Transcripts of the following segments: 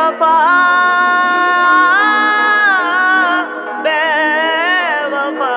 बेवफा बेवफा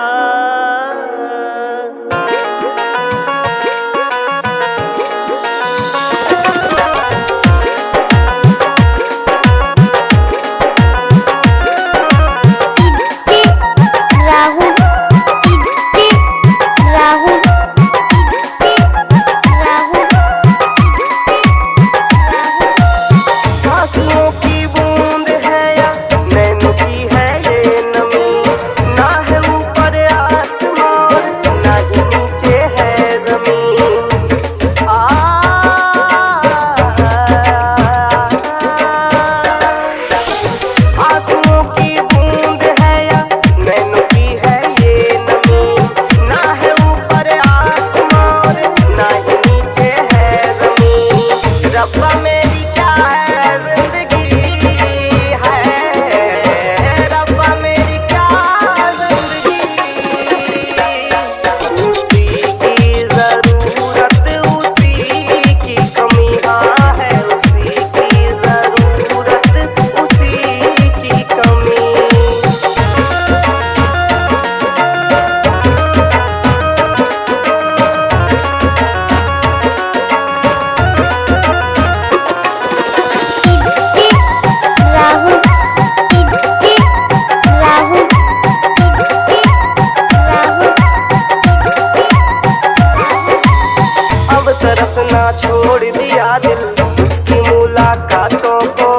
तरफ ना छोड़ दिया दिल उसकी मुलाकातों को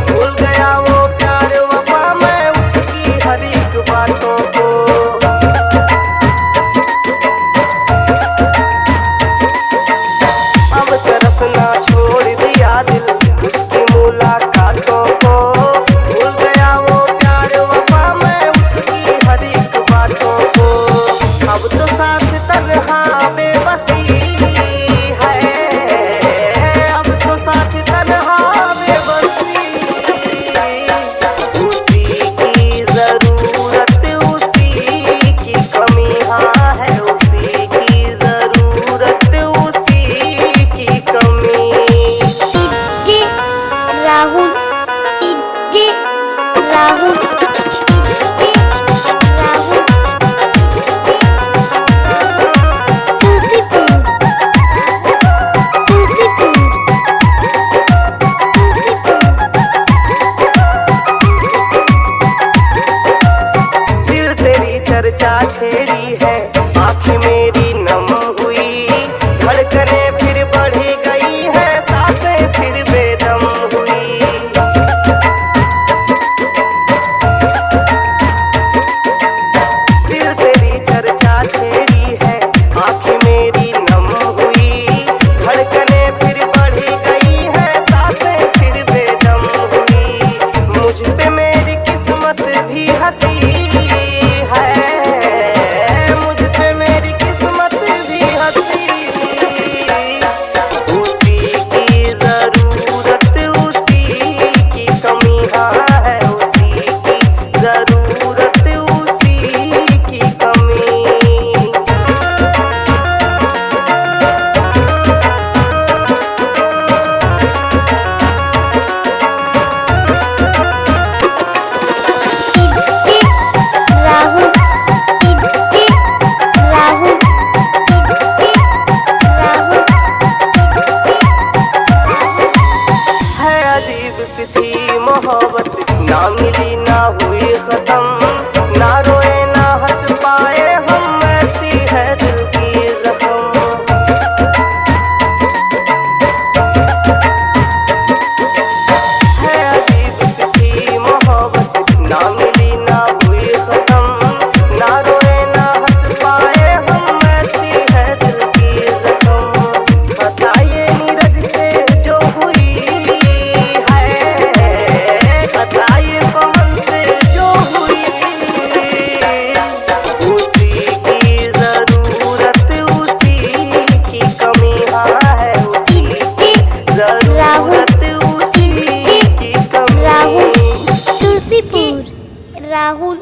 भूल गया वो प्यार वफा मैं उसकी हर एक बातों को अब तरफ ना छोड़ दिया दिल उसकी मुलाकातों को भूल गया वो प्यार वफा मैं उसकी हर एक बातों को अब तो साथ तन्हा बेबसी चर्चा छेड़ी है आँखें मेरी नम हुई धड़कने फिर बढ़ गई है सांसें फिर बेदम हुई दिल तेरी चर्चा छेड़ी है आँखें मेरी नम हुई धड़कने फिर बढ़ गई है सांसें फिर बेदम हुई मुझ पे मेरी किस्मत भी हंसी मोहब्बत ना मिली ना हुई खत्म ना रोए ना हंस पाए हम ऐसी है दिल की जख्म है अजीब सी मोहब्बत ना मिली ना हुई खत्म ना रोए ना हंस पाए हम ऐसी है दिल की जख्म बताइए नीरज से जो हुई राहुल।